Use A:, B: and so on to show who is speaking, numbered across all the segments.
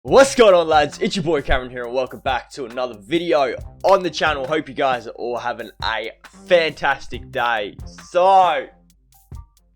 A: What's going on, lads? It's your boy Cameron here and welcome back to another video on the channel. Hope you guys are all having a fantastic day. So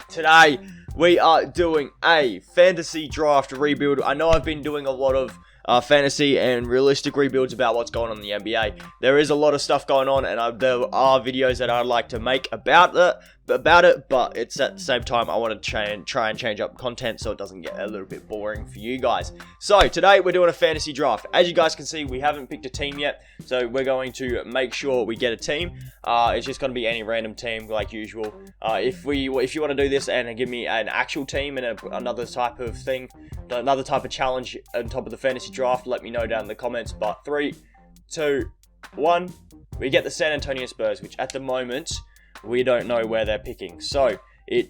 A: today we are doing a fantasy draft rebuild. I know I've been doing a lot of fantasy and realistic rebuilds about what's going on in the NBA. There is a lot of stuff going on, and there are videos that I'd like to make about it, but it's at the same time I want to try and change up content so it doesn't get a little bit boring for you guys. So today we're doing a fantasy draft. As you guys can see, we haven't picked a team yet, so we're going to make sure we get a team. It's just going to be any random team like usual. If you want to do this and give me an actual team and another type of thing, another type of challenge on top of the fantasy draft, let me know down in the comments. But 3, 2, 1, we get the San Antonio Spurs, which at the moment we don't know where they're picking. So I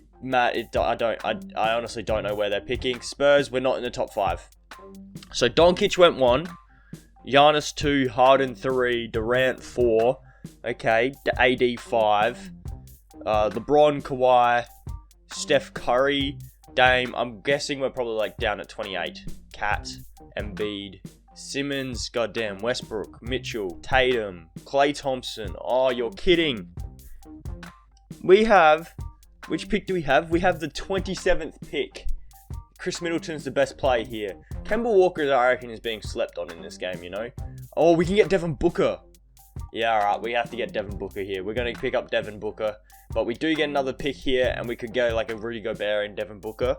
A: honestly don't know where they're picking. Spurs, we're not in the top 5. So Doncic went 1, Giannis 2, Harden 3, Durant 4, okay, AD 5, LeBron, Kawhi, Steph Curry, Dame. I'm guessing we're probably like down at 28. Cat, Embiid, Simmons, goddamn, Westbrook, Mitchell, Tatum, Klay Thompson. Oh, you're kidding. We have, which pick do we have? We have the 27th pick. Chris Middleton's the best play here. Kemba Walker, I reckon, is being slept on in this game, you know. Oh, we can get Devin Booker. Yeah, alright, we have to get Devin Booker here. We're going to pick up Devin Booker. But we do get another pick here, and we could go like a Rudy Gobert and Devin Booker.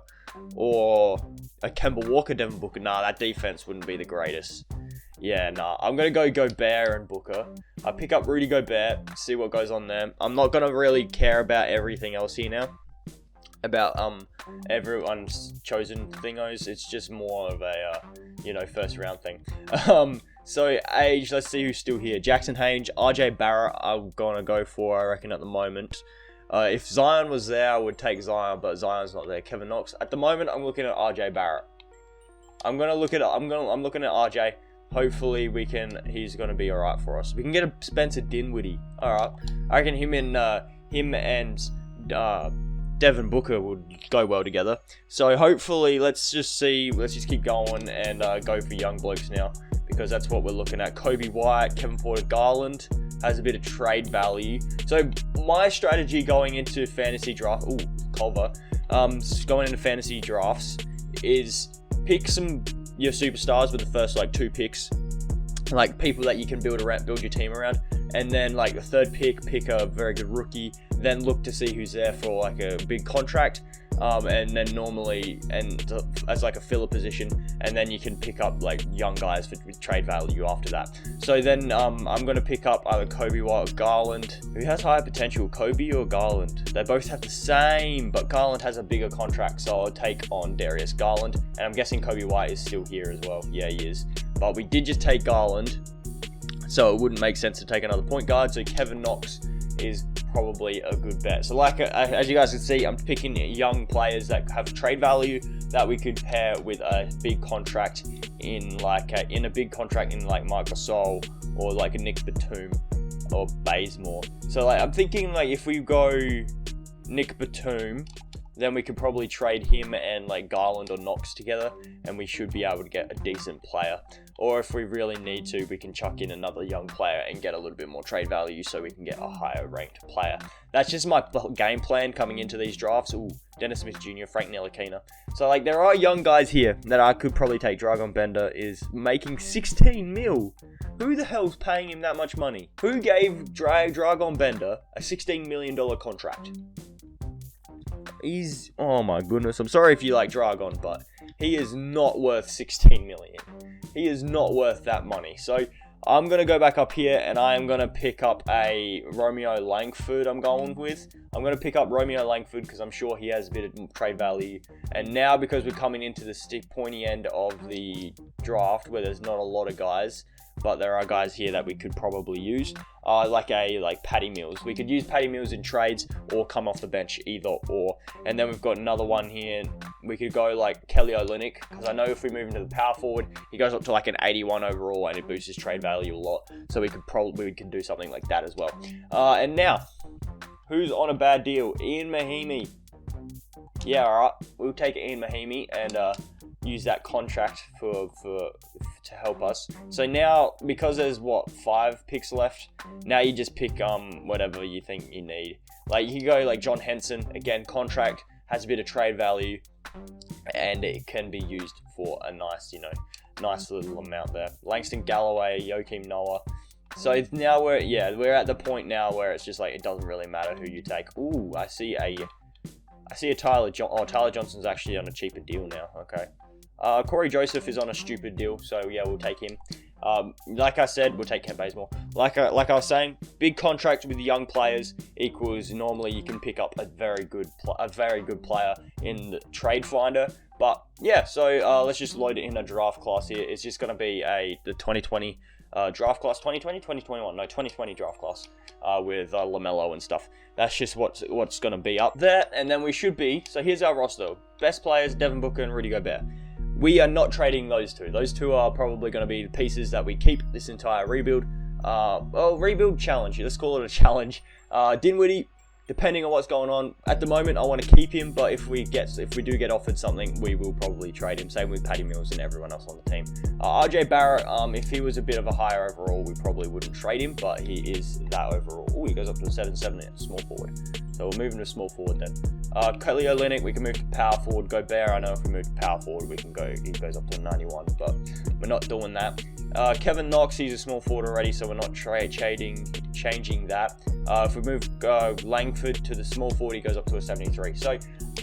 A: Or a Kemba Walker, Devin Booker. Nah, that defense wouldn't be the greatest. Yeah, nah. I'm going to go Gobert and Booker. I pick up Rudy Gobert, see what goes on there. I'm not going to really care about everything else here now. About everyone's chosen thingos. It's just more of a, first round thing. So age, let's see who's still here. Jackson Haynes, RJ Barrett, I'm going to go for, I reckon, at the moment. If Zion was there, I would take Zion, but Zion's not there. Kevin Knox. At the moment, I'm looking at RJ Barrett. I'm looking at RJ. Hopefully he's gonna be alright for us. We can get a Spencer Dinwiddie. Alright. I reckon him and Devin Booker would go well together. So hopefully let's just keep going and go for young blokes now, because that's what we're looking at. Kobe White, Kevin Porter Garland has a bit of trade value. So my strategy going into fantasy draft, going into fantasy drafts is pick your superstars with the first 2 picks, like people that you can build your team around, and then like the third pick a very good rookie, then look to see who's there for like a big contract, and then normally as like a filler position, and then you can pick up like young guys with trade value after that. So then I'm going to pick up either Kobe White or Garland. Who has higher potential, Kobe or Garland? They both have the same, but Garland has a bigger contract, so I'll take on Darius Garland. And I'm guessing Kobe White is still here as well. Yeah, he is. But we did just take Garland, so it wouldn't make sense to take another point guard. So Kevin Knox is probably a good bet. So as you guys can see, I'm picking young players that have trade value that we could pair with a big contract in like Marc Gasol or like a Nick Batum or Bazemore. So I'm thinking if we go Nick Batum, then we could probably trade him and like Garland or Knox together, and we should be able to get a decent player. Or if we really need to, we can chuck in another young player and get a little bit more trade value so we can get a higher ranked player. That's just my game plan coming into these drafts. Ooh, Dennis Smith Jr., Frank Ntilikina. So there are young guys here that I could probably take. Dragon Bender is making 16 mil. Who the hell's paying him that much money? Who gave Dragon Bender a $16 million contract? Oh my goodness, I'm sorry if you like Dragon, but he is not worth 16 million. He is not worth that money. So I'm going to go back up here and I am going to pick up a Romeo Langford. I'm going to pick up Romeo Langford because I'm sure he has a bit of trade value. And now because we're coming into the pointy end of the draft where there's not a lot of guys, but there are guys here that we could probably use, like Patty Mills. We could use Patty Mills in trades or come off the bench, either or. And then we've got another one here. We could go like Kelly Olynyk, because I know if we move into the power forward, he goes up to like an 81 overall and it boosts his trade value a lot. So we could do something like that as well. And now, who's on a bad deal? Ian Mahinmi. Yeah, alright. We'll take Ian Mahinmi and use that contract to help us. So now, because there's what, 5 picks left, now you just pick whatever you think you need. Like you can go like John Henson, again, contract, has a bit of trade value, and it can be used for a nice, nice little amount there. Langston Galloway, Joakim Noah. So now we're at the point now where it's just like it doesn't really matter who you take. Ooh, I see a Tyler Johnson's actually on a cheaper deal now. Okay. Corey Joseph is on a stupid deal, so yeah, we'll take him. Like I said, we'll take Kent Bazemore. Like I was saying, big contract with young players equals normally you can pick up a very good player in the trade finder. But yeah, so let's just load it in a draft class here. It's just going to be the 2020 draft class, 2020 draft class with LaMelo and stuff. That's just what's going to be up there, and then we should be. So here's our roster: best players, Devin Booker and Rudy Gobert. We are not trading those two. Those two are probably going to be the pieces that we keep this entire rebuild. Rebuild challenge. Let's call it a challenge. Dinwiddie, depending on what's going on at the moment, I want to keep him. But if we do get offered something, we will probably trade him. Same with Patty Mills and everyone else on the team. RJ Barrett, if he was a bit of a higher overall, we probably wouldn't trade him. But he is that overall. Oh, he goes up to a 7-7 small forward. So we'll move him to small forward then. Kelly Olynyk, we can move to power forward. Gobert, I know if we move to power forward, he goes up to a 91, but we're not doing that. Kevin Knox, he's a small forward already, so we're not changing that. If we move Langford to the small forward, he goes up to a 73. So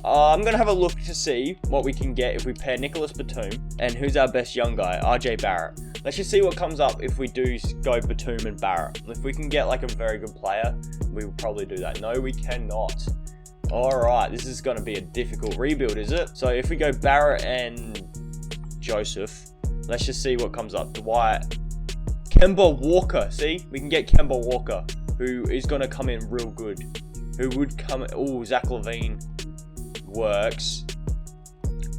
A: I'm going to have a look to see what we can get if we pair Nicholas Batum and who's our best young guy, RJ Barrett. Let's just see what comes up if we do go Batum and Barrett. If we can get like a very good player, we will probably do that. No, we cannot. Alright, this is going to be a difficult rebuild, is it? So if we go Barrett and Joseph, let's just see what comes up. Dwight. Kemba Walker. See? We can get Kemba Walker, who is going to come in real good. Who would come... Oh, Zach LaVine works.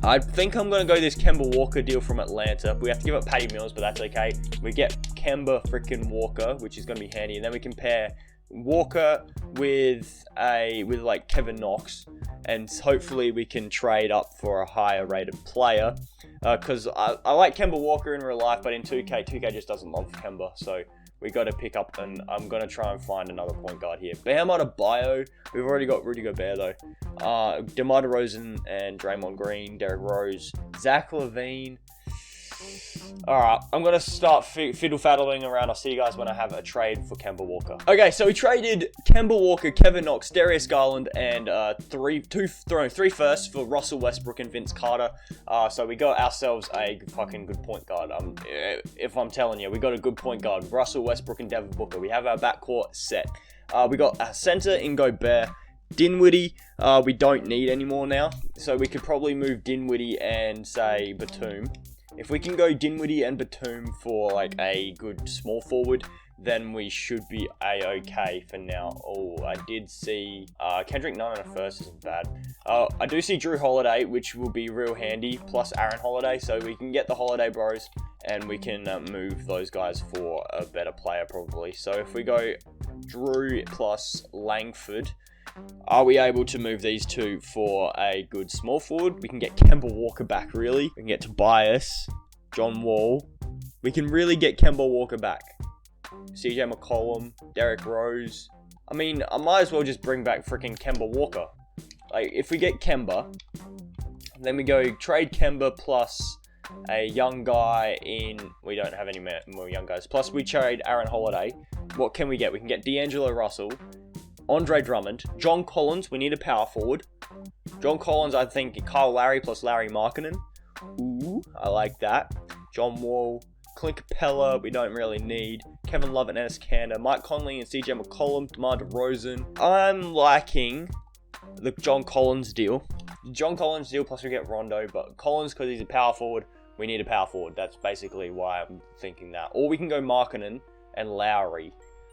A: I think I'm going to go this Kemba Walker deal from Atlanta. We have to give up Patty Mills, but that's okay. We get Kemba freaking Walker, which is going to be handy. And then we can pair Walker with like Kevin Knox, and hopefully we can trade up for a higher rated player, because I like Kemba Walker in real life, but in 2K just doesn't love Kemba, so we got to pick up, and I'm going to try and find another point guard here. Bam Adebayo, we've already got Rudy Gobert though. DeMar DeRozan and Draymond Green, Derrick Rose, Zach LaVine. Alright, I'm going to start fiddle-faddling around. I'll see you guys when I have a trade for Kemba Walker. Okay, so we traded Kemba Walker, Kevin Knox, Darius Garland, and three firsts for Russell Westbrook and Vince Carter. So we got ourselves a fucking good point guard. If I'm telling you, we got a good point guard. Russell Westbrook and Devin Booker. We have our backcourt set. We got a center in Gobert. Dinwiddie, we don't need anymore now. So we could probably move Dinwiddie and, say, Batum. If we can go Dinwiddie and Batum for like a good small forward, then we should be a-okay for now. Oh, I did see Kendrick Nunn in a first isn't bad. I do see Drew Holiday, which will be real handy, plus Aaron Holiday, so we can get the Holiday bros and we can move those guys for a better player probably. So if we go Drew plus Langford, are we able to move these two for a good small forward? We can get Kemba Walker back, really. We can get Tobias, John Wall. We can really get Kemba Walker back. CJ McCollum, Derrick Rose. I mean, I might as well just bring back freaking Kemba Walker. Like, if we get Kemba, then we go trade Kemba plus a young guy in... We don't have any more young guys. Plus, we trade Aaron Holiday. What can we get? We can get D'Angelo Russell, Andre Drummond, John Collins. We need a power forward. John Collins, I think Kyle Lowry plus Larry Markkinen. Ooh, I like that. John Wall, Clint Capella, we don't really need. Kevin Love and Enes Kanter, Mike Conley and CJ McCollum, DeMar DeRozan. I'm liking the John Collins deal. John Collins deal plus we get Rondo, but Collins, because he's a power forward, we need a power forward. That's basically why I'm thinking that. Or we can go Markkinen and Lowry,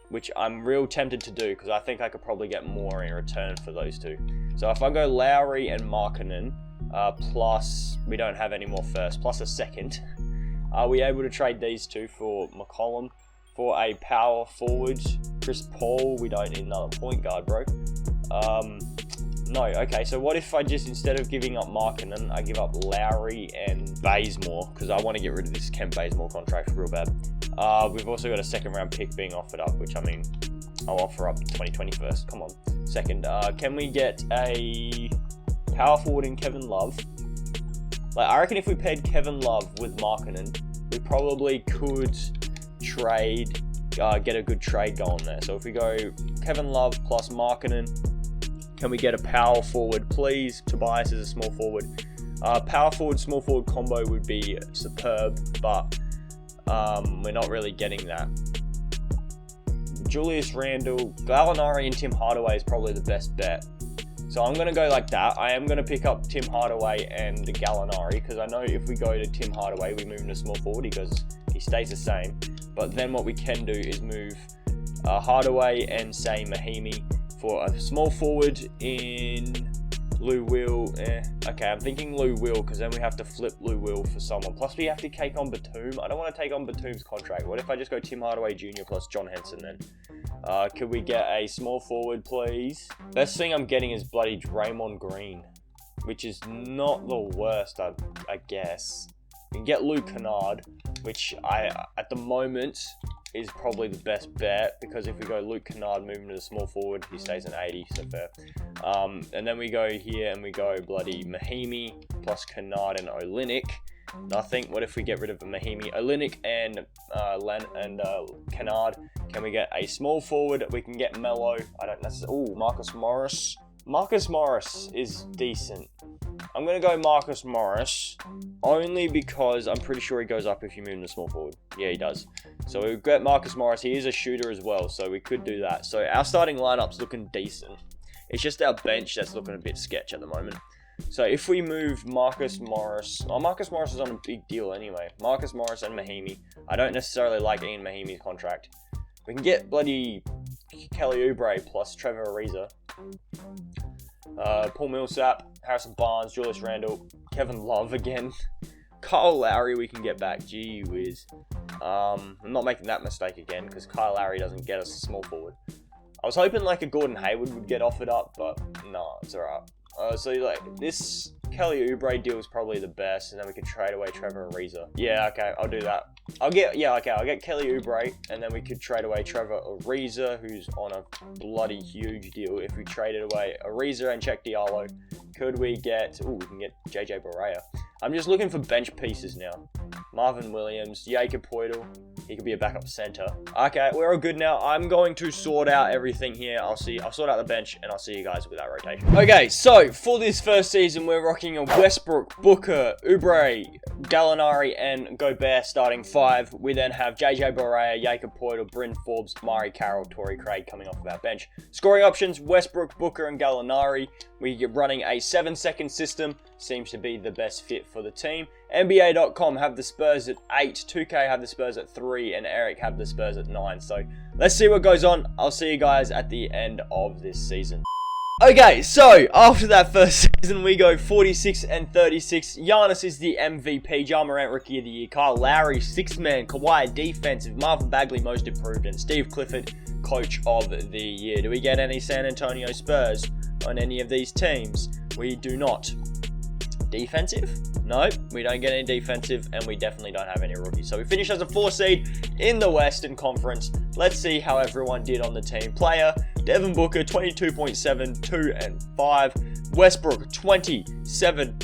A: which I'm real tempted to do because I think I could probably get more in return for those two. So if I go Lowry and Markkinen, plus we don't have any more first, plus a second, are we able to trade these two for McCollum for a power forward? Chris Paul, we don't need another point guard, bro. No, okay, so what if I just, instead of giving up Markkanen, I give up Lowry and Bazemore, because I want to get rid of this Kent Bazemore contract real bad. We've also got a second round pick being offered up, which, I mean, I'll offer up 2020 first. Come on. Second, can we get a power forward in Kevin Love? Like, I reckon if we paired Kevin Love with Markkanen, we probably could trade, get a good trade going there. So if we go Kevin Love plus Markkanen, can we get a power forward, please? Tobias is a small forward. Power forward, small forward combo would be superb, but we're not really getting that. Julius Randle, Gallinari, and Tim Hardaway is probably the best bet. So I'm going to go like that. I am going to pick up Tim Hardaway and Gallinari, because I know if we go to Tim Hardaway, we move him to small forward because he stays the same. But then what we can do is move Hardaway and, say, Mahimi for a small forward in Lou Will. Okay, I'm thinking Lou Will, because then we have to flip Lou Will for someone. Plus we have to take on Batum. I don't want to take on Batum's contract. What if I just go Tim Hardaway Jr. plus John Henson then? Could we get a small forward, please? Best thing I'm getting is bloody Draymond Green, which is not the worst, I guess. We can get Luke Kennard, which at the moment is probably the best bet, because if we go Luke Kennard, move him to the small forward, he stays in 80, so fair. And then we go here and we go bloody Mahimi plus Kennard and Olynyk. Nothing. What if we get rid of Mahimi, Olynyk, and Kennard? Can we get a small forward? We can get Melo. I don't necessarily. Ooh, Marcus Morris. Marcus Morris is decent. I'm going to go Marcus Morris only because I'm pretty sure he goes up if you move him to small forward. Yeah, he does. So we get Marcus Morris. He is a shooter as well, so we could do that. So our starting lineup's looking decent. It's just our bench that's looking a bit sketch at the moment. So if we move Marcus Morris... Oh, Marcus Morris is on a big deal anyway. Marcus Morris and Mahimi. I don't necessarily like Ian Mahimi's contract. We can get bloody Kelly Oubre plus Trevor Ariza. Paul Millsap, Harrison Barnes, Julius Randle, Kevin Love again. Kyle Lowry we can get back. Gee whiz. I'm not making that mistake again, because Kyle Lowry doesn't get us a small forward. I was hoping like a Gordon Hayward would get offered up, but no, it's alright. So like this Kelly Oubre deal is probably the best, and then we could trade away Trevor Ariza. Yeah, okay, I'll do that. I'll get Kelly Oubre, and then we could trade away Trevor Ariza, who's on a bloody huge deal. If we traded away Ariza and Check Diallo, could we get... Ooh, we can get JJ Barea. I'm just looking for bench pieces now. Marvin Williams, Jakob Poeltl. He could be a backup center. Okay, we're all good now. I'm going to sort out everything here. I'll sort out the bench, and I'll see you guys with that rotation. Okay, so for this first season, we're rocking a Westbrook, Booker, Oubre, Gallinari, and Gobert starting 5. We then have JJ Barea, Jakob Poeltl, Bryn Forbes, Murray Carroll, Torrey Craig coming off of our bench. Scoring options, Westbrook, Booker, and Gallinari. We're running a 7-second system. Seems to be the best fit for the team. NBA.com have the Spurs at 8, 2K have the Spurs at 3, and Eric have the Spurs at 9. So let's see what goes on. I'll see you guys at the end of this season. Okay, so after that first season, we go 46 and 36. Giannis is the MVP. Ja Morant, Rookie of the Year. Kyle Lowry, 6th man. Kawhi, defensive. Marvin Bagley, most improved. And Steve Clifford, Coach of the Year. Do we get any San Antonio Spurs on any of these teams? We do not. Defensive? Nope, we don't get any defensive, and we definitely don't have any rookies. So we finish as a 4 seed in the Western Conference. Let's see how everyone did on the team. Player, Devin Booker, 22.7, 2 and 5. Westbrook, 27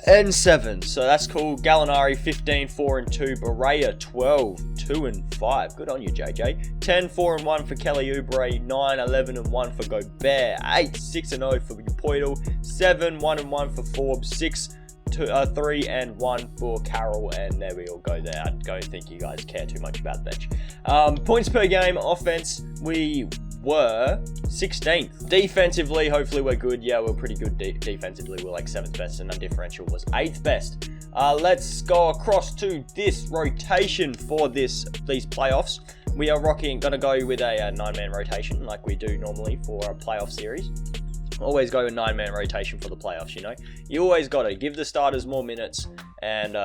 A: and 7. So that's cool. Gallinari, 15, 4 and 2. Barea, 12, 2 and 5. Good on you, JJ. 10, 4 and 1 for Kelly Oubre. 9, 11 and 1 for Gobert. 8, 6 and 0 for Poeltl. 7, 1 and 1 for Forbes. 6, 3 and 1 for Carroll, and there we all go there. I don't think you guys care too much about the bench. Points per game, offense, we were 16th. Defensively, hopefully we're good. Yeah, we're pretty good defensively. We're like 7th best, and our differential was 8th best. Let's go across to this rotation for these playoffs. We are gonna go with a 9-man rotation like we do normally for a playoff series. always go with 9-man rotation for the playoffs, you know. You always got to give the starters more minutes and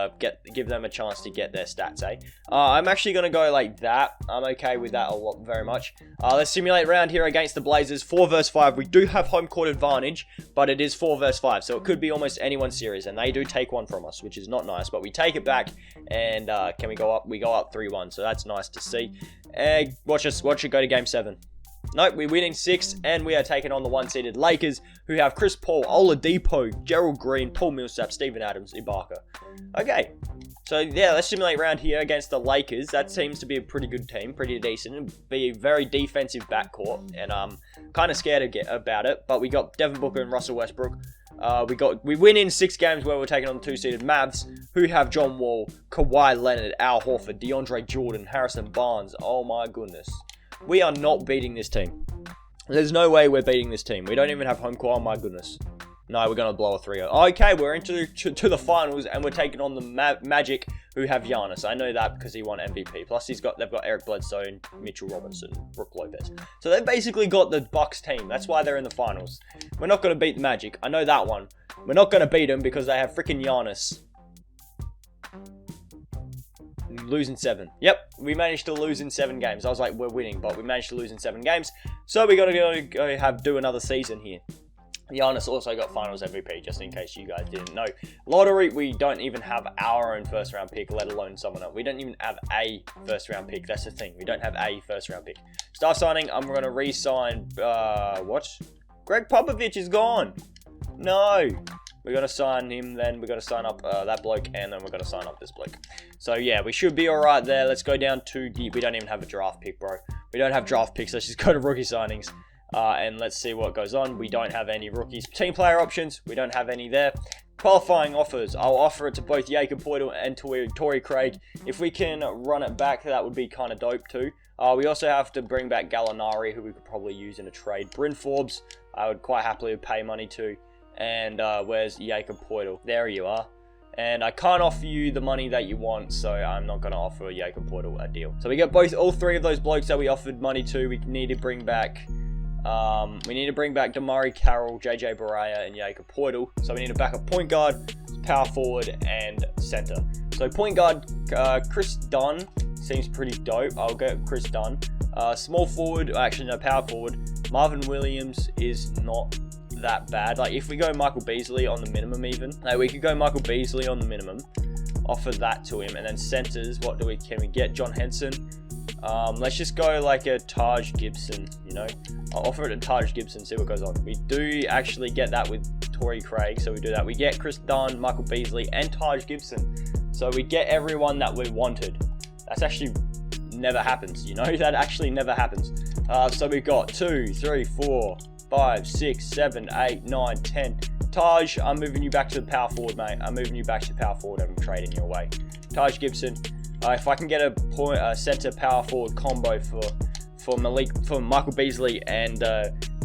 A: give them a chance to get their stats, eh? I'm actually going to go like that. I'm okay with that a lot, very much. Let's simulate round here against the Blazers. 4 versus 5. We do have home court advantage, but it is 4 versus 5, so it could be almost anyone's series, and they do take one from us, which is not nice, but we take it back, and can we go up? We go up 3-1, so that's nice to see. Watch it go to Game 7. Nope, we're winning 6, and we are taking on the 1-seeded Lakers, who have Chris Paul, Oladipo, Gerald Green, Paul Millsap, Steven Adams, Ibaka. Okay, so yeah, let's simulate round here against the Lakers. That seems to be a pretty good team, pretty decent, and be a very defensive backcourt, and I'm kind of scared about it, but we got Devin Booker and Russell Westbrook. We win in 6 games where we're taking on the 2-seeded Mavs, who have John Wall, Kawhi Leonard, Al Horford, DeAndre Jordan, Harrison Barnes. Oh my goodness. We are not beating this team. There's no way we're beating this team. We don't even have home court. Oh my goodness. No, we're going to blow a 3-0. Okay, we're into to the finals, and we're taking on the Magic, who have Giannis. I know that because he won MVP. Plus, they've got Eric Bledsoe, and Mitchell Robinson, Brook Lopez. So they've basically got the Bucks team. That's why they're in the finals. We're not going to beat the Magic. I know that one. We're not going to beat them because they have freaking Giannis. Losing 7. Yep, we managed to lose in 7 games. I was like, we're winning, but we managed to lose in 7 games. So we got to go do another season here. Giannis also got Finals MVP, just in case you guys didn't know. Lottery, we don't even have our own first-round pick, let alone someone else. We don't even have a first-round pick. That's the thing. We don't have a first-round pick. Staff signing, I'm going to re-sign... what? Greg Popovich is gone. No. We're going to sign him, then we're going to sign up that bloke, and then we're going to sign up this bloke. So, yeah, we should be all right there. Let's go down to the... We don't even have a draft pick, bro. We don't have draft picks. Let's just go to rookie signings, and let's see what goes on. We don't have any rookies. Team player options, we don't have any there. Qualifying offers, I'll offer it to both Jakob Poeltl and Torrey Craig. If we can run it back, that would be kind of dope, too. We also have to bring back Gallinari, who we could probably use in a trade. Bryn Forbes, I would quite happily pay money to. And where's Jakob Poeltl? There you are. And I can't offer you the money that you want, so I'm not going to offer Jakob Poeltl a deal. So we got all 3 of those blokes that we offered money to. We need to bring back Damari Carroll, JJ Barea, and Jakob Poeltl. So we need a backup point guard, power forward, and center. So point guard, Chris Dunn seems pretty dope. I'll go Chris Dunn. Small forward, actually no, power forward. Marvin Williams is not that bad. Like, if we go Michael Beasley on the minimum, even like, we could go Michael Beasley on the minimum, offer that to him, and then centers, can we get? John Henson. Let's just go like a Taj Gibson, you know. I'll offer it to Taj Gibson, see what goes on. We do actually get that with Torrey Craig, so we do that. We get Chris Dunn, Michael Beasley, and Taj Gibson. So we get everyone that we wanted. That's actually never happens, you know. That actually never happens. So we've got 2, 3, 4, 5, 6, 7, 8, 9, 10. Taj, I'm moving you back to the power forward, mate. I'm moving you back to the power forward and I'm trading you away. Taj Gibson. If I can get a center power forward combo for Michael Beasley and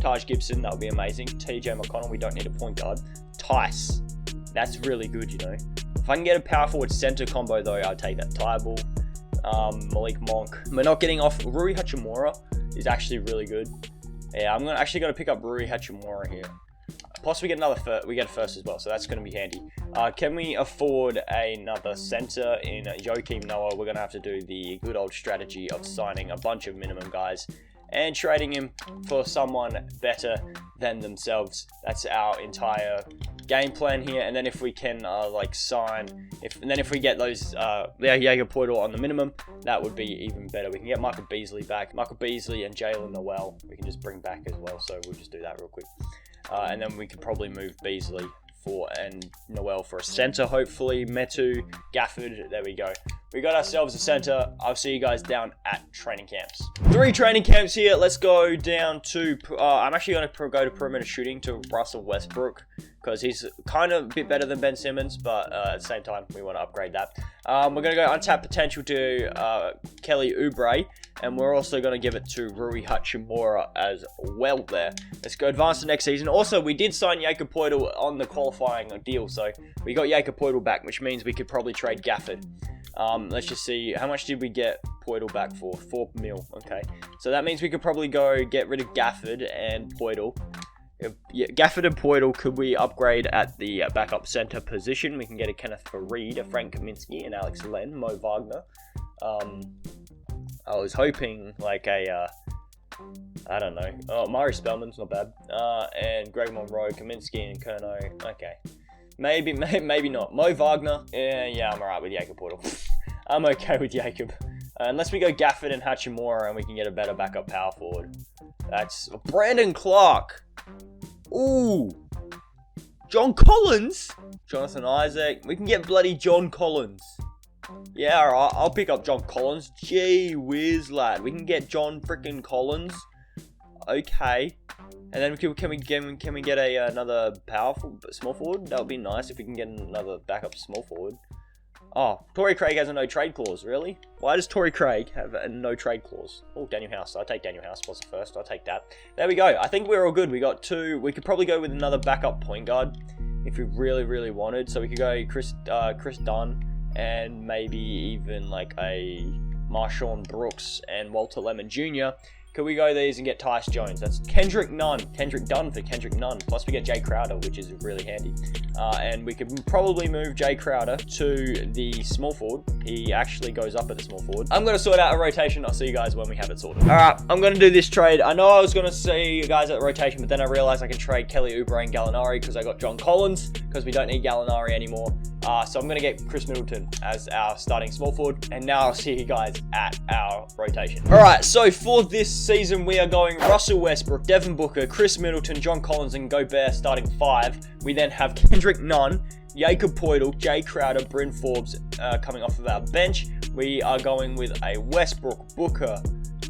A: Taj Gibson, that would be amazing. TJ McConnell, we don't need a point guard. Tice, that's really good, you know. If I can get a power forward center combo though, I'll take that. Tybal, Malik Monk. We're not getting off. Rui Hachimura is actually really good. Yeah, I'm actually going to pick up Rui Hachimura here. Plus, we get a first as well, so that's going to be handy. Can we afford another center in Joakim Noah? We're going to have to do the good old strategy of signing a bunch of minimum guys and trading him for someone better than themselves. That's our entire game plan here. And then if we can if we get those Jakob Poeltl on the minimum, that would be even better. We can get Michael Beasley back. Michael Beasley and Jalen Noel we can just bring back as well. So we'll just do that real quick. And then we could probably move Beasley and Noel for a center, hopefully. Metu, Gafford, there we go. We got ourselves a center. I'll see you guys down at training camps. 3 training camps here. Let's go down to... I'm actually going to go to perimeter shooting to Russell Westbrook because he's kind of a bit better than Ben Simmons, but at the same time, we want to upgrade that. We're going to go untapped potential to Kelly Oubre, and we're also going to give it to Rui Hachimura as well there. Let's go advance to next season. Also, we did sign Jakob Poeltl on the qualifying deal, so we got Jakob Poeltl back, which means we could probably trade Gafford. Let's just see, how much did we get Poeltl back for? 4 mil, okay. So that means we could probably go get rid of Gafford and Poeltl. Yeah, Gafford and Poeltl, could we upgrade at the backup center position? We can get a Kenneth Farid, a Frank Kaminsky, and Alex Len, Mo Wagner. I was hoping like a, I don't know. Oh, Murray Spellman's not bad. And Greg Monroe, Kaminsky, and Kerno. Okay. Maybe not. Mo Wagner. Yeah, I'm alright with Jakob Poeltl. I'm okay with Jakob. Unless we go Gafford and Hachimura and we can get a better backup power forward. That's Brandon Clark. Ooh. John Collins. Jonathan Isaac. We can get bloody John Collins. Yeah, alright. I'll pick up John Collins. Gee whiz, lad. We can get John frickin' Collins. Okay. And then can we get another powerful small forward? That would be nice if we can get another backup small forward. Oh, Torrey Craig has a no trade clause, really? Why does Torrey Craig have a no trade clause? Oh, Daniel House. I'll take Daniel House plus the first. I'll take that. There we go. I think we're all good. We got two. We could probably go with another backup point guard if we really wanted. So we could go Chris Dunn and maybe even like a Marshawn Brooks and Walter Lemon Jr. Could we go these and get Tyus Jones? That's Kendrick Dunn for Kendrick Nunn. Plus we get Jay Crowder, which is really handy. And we could probably move Jay Crowder to the small forward. He actually goes up at the small forward. I'm going to sort out a rotation. I'll see you guys when we have it sorted. All right, I'm going to do this trade. I know I was going to see you guys at the rotation, but then I realized I can trade Kelly Oubre and Gallinari because I got John Collins because we don't need Gallinari anymore. So I'm going to get Chris Middleton as our starting small forward. And now I'll see you guys at our rotation. All right, so for this season, we are going Russell Westbrook, Devin Booker, Chris Middleton, John Collins, and Gobert starting 5. We then have Kendrick Nunn, Jakob Poeltl, Jay Crowder, Bryn Forbes coming off of our bench. We are going with a Westbrook, Booker,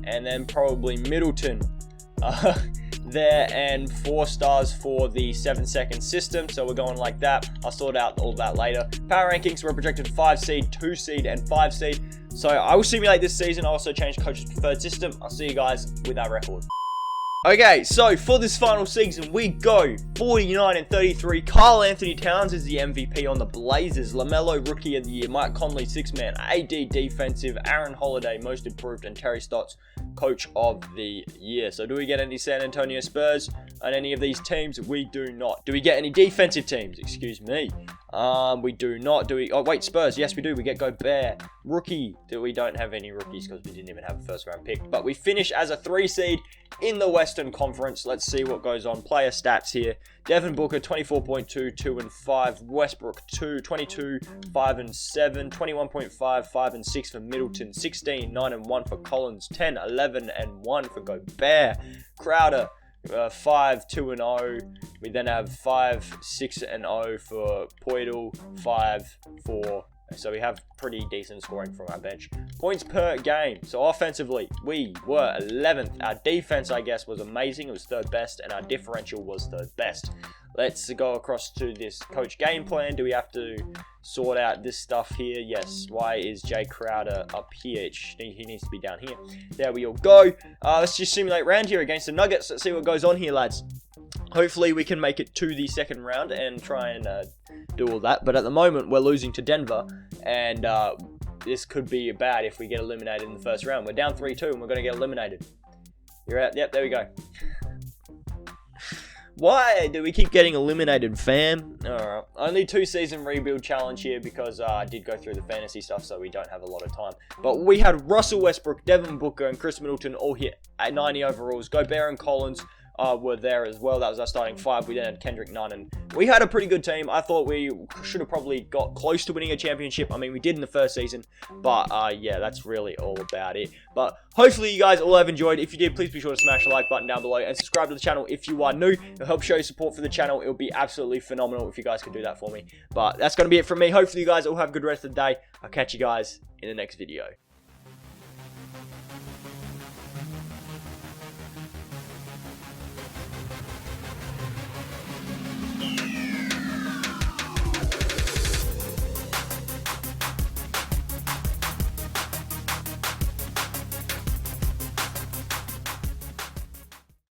A: and then probably Middleton there, and 4 stars for the 7-second system. So we're going like that. I'll sort out all that later. Power rankings, we're projected 5 seed, 2 seed, and 5 seed. So I will simulate this season. I also changed coach's preferred system. I'll see you guys with our record. Okay, so for this final season, we go 49-33. Karl Anthony Towns is the MVP on the Blazers. LaMelo, Rookie of the Year. Mike Conley, 6-man. AD, Defensive. Aaron Holiday, Most Improved. And Terry Stotts, Coach of the Year. So do we get any San Antonio Spurs on any of these teams? We do not. Do we get any defensive teams? Excuse me. We do not. Do we? Oh, wait, Spurs. Yes, we do. We get Gobert. Rookie. We don't have any rookies because we didn't even have a first-round pick. But we finish as a 3 seed in the Western Conference. Let's see what goes on. Player stats here. Devin Booker, 24.2, 2 and 5. Westbrook, 22, 5 and 7. 21.5, 5 and 6 for Middleton. 16, 9 and 1 for Collins. 10, 11 and 1 for Gobert. Crowder, 5, 2 and 0. We then have 5, 6 and 0 for Poeltl. 5, 4. So we have pretty decent scoring from our bench. Points per game. So offensively, we were 11th. Our defense, I guess, was amazing. It was 3rd best, and our differential was 3rd best. Let's go across to this coach game plan. Do we have to sort out this stuff here? Yes. Why is Jay Crowder up here? He needs to be down here. There we all go. Let's just simulate round here against the Nuggets. Let's see what goes on here, lads. Hopefully we can make it to the second round and try and do all that. But at the moment, we're losing to Denver. And this could be bad if we get eliminated in the first round. We're down 3-2 and we're going to get eliminated. You're out. Yep, there we go. Why do we keep getting eliminated, fam? Alright. Only 2 season rebuild challenge here because I did go through the fantasy stuff, so we don't have a lot of time. But we had Russell Westbrook, Devin Booker, and Chris Middleton all hit at 90 overalls. Gobert and Collins were there as well. That was our starting 5. We then had Kendrick Nunn, and we had a pretty good team. I thought we should have probably got close to winning a championship. I mean, we did in the first season, but yeah, that's really all about it. But hopefully you guys all have enjoyed. If you did, please be sure to smash the like button down below and subscribe to the channel if you are new. It'll help show your support for the channel. It would be absolutely phenomenal if you guys could do that for me. But that's going to be it from me. Hopefully you guys all have a good rest of the day. I'll catch you guys in the next video.